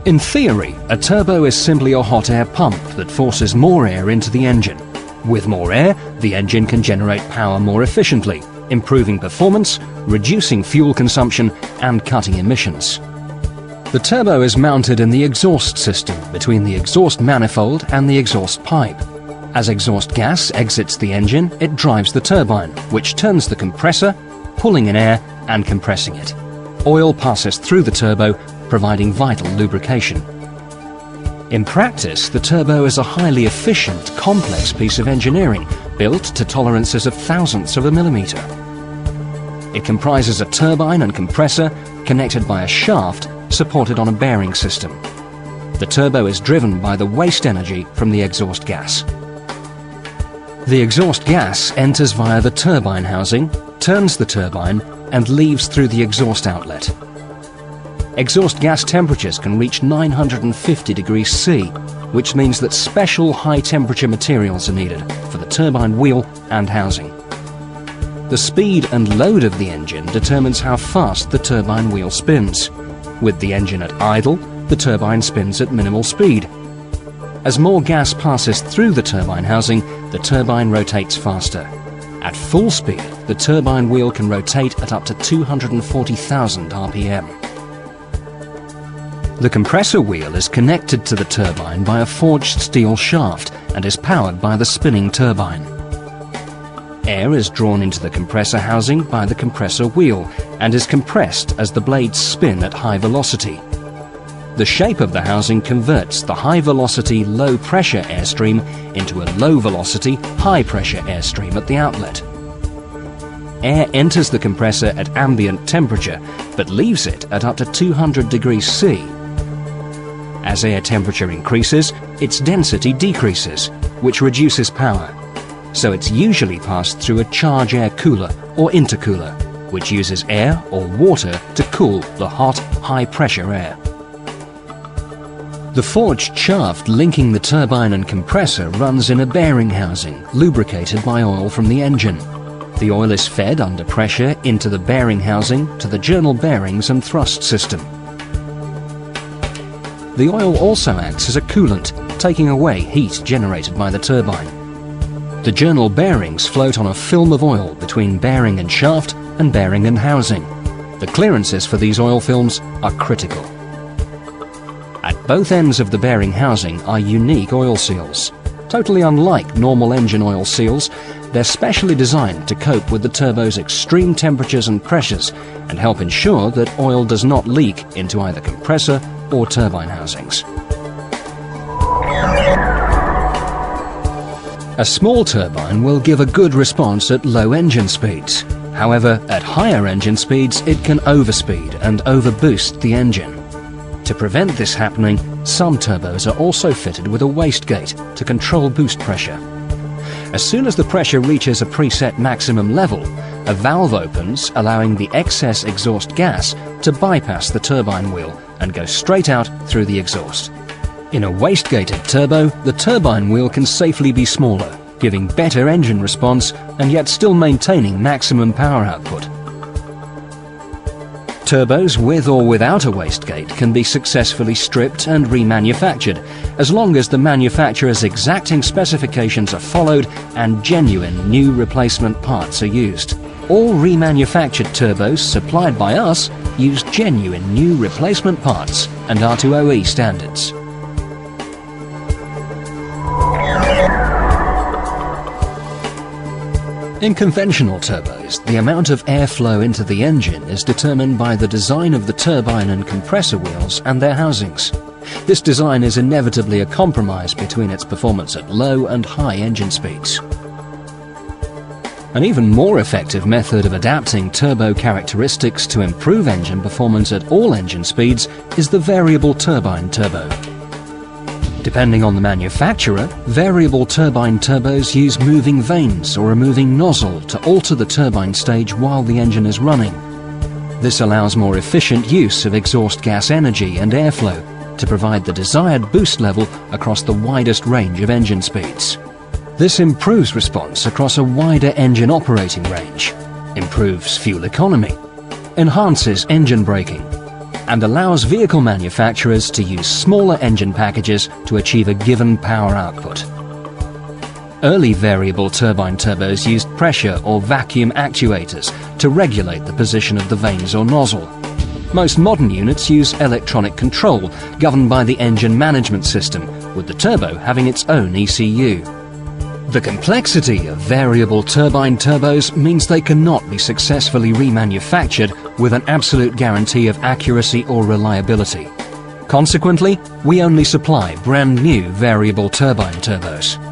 In theory, a turbo is simply a hot air pump that forces more air into the engine. With more air, the engine can generate power more efficiently, improving performance, reducing fuel consumption and cutting emissions. The turbo is mounted in the exhaust system between the exhaust manifold and the exhaust pipe. As exhaust gas exits the engine, it drives the turbine, which turns the compressor, pulling in air and compressing it. Oil passes through the turbo, providing vital lubrication. In practice, the turbo is a highly efficient, complex piece of engineering built to tolerances of thousandths of a millimetre. It comprises a turbine and compressor connected by a shaft supported on a bearing system. The turbo is driven by the waste energy from the exhaust gas. The exhaust gas enters via the turbine housing, turns the turbine and leaves through the exhaust outlet. Exhaust gas temperatures can reach 950 degrees C, which means that special high-temperature materials are needed for the turbine wheel and housing. The speed and load of the engine determines how fast the turbine wheel spins. With the engine at idle, the turbine spins at minimal speed. As more gas passes through the turbine housing, the turbine rotates faster. At full speed, the turbine wheel can rotate at up to 240,000 RPM. The compressor wheel is connected to the turbine by a forged steel shaft and is powered by the spinning turbine. Air is drawn into the compressor housing by the compressor wheel and is compressed as the blades spin at high velocity. The shape of the housing converts the high-velocity, low-pressure airstream into a low-velocity, high-pressure airstream at the outlet. Air enters the compressor at ambient temperature, but leaves it at up to 200 degrees C. As air temperature increases, its density decreases, which reduces power. So it's usually passed through a charge air cooler or intercooler, which uses air or water to cool the hot, high-pressure air. The forged shaft linking the turbine and compressor runs in a bearing housing, lubricated by oil from the engine. The oil is fed under pressure into the bearing housing to the journal bearings and thrust system. The oil also acts as a coolant, taking away heat generated by the turbine. The journal bearings float on a film of oil between bearing and shaft and bearing and housing. The clearances for these oil films are critical. At both ends of the bearing housing are unique oil seals. Totally unlike normal engine oil seals, they're specially designed to cope with the turbo's extreme temperatures and pressures and help ensure that oil does not leak into either compressor or turbine housings. A small turbine will give a good response at low engine speeds. However, at higher engine speeds, it can overspeed and overboost the engine. To prevent this happening, some turbos are also fitted with a wastegate to control boost pressure. As soon as the pressure reaches a preset maximum level, a valve opens, allowing the excess exhaust gas to bypass the turbine wheel and go straight out through the exhaust. In a wastegated turbo, the turbine wheel can safely be smaller, giving better engine response and yet still maintaining maximum power output. Turbos with or without a wastegate can be successfully stripped and remanufactured, as long as the manufacturer's exacting specifications are followed and genuine new replacement parts are used. All remanufactured turbos supplied by us use genuine new replacement parts and R2OE standards. In conventional turbos, the amount of airflow into the engine is determined by the design of the turbine and compressor wheels and their housings. This design is inevitably a compromise between its performance at low and high engine speeds. An even more effective method of adapting turbo characteristics to improve engine performance at all engine speeds is the variable turbine turbo. Depending on the manufacturer, variable turbine turbos use moving vanes or a moving nozzle to alter the turbine stage while the engine is running. This allows more efficient use of exhaust gas energy and airflow to provide the desired boost level across the widest range of engine speeds. This improves response across a wider engine operating range, improves fuel economy, enhances engine braking, and allows vehicle manufacturers to use smaller engine packages to achieve a given power output. Early variable turbine turbos used pressure or vacuum actuators to regulate the position of the vanes or nozzle. Most modern units use electronic control governed by the engine management system, with the turbo having its own ECU. The complexity of variable turbine turbos means they cannot be successfully remanufactured with an absolute guarantee of accuracy or reliability. Consequently, we only supply brand new variable turbine turbos.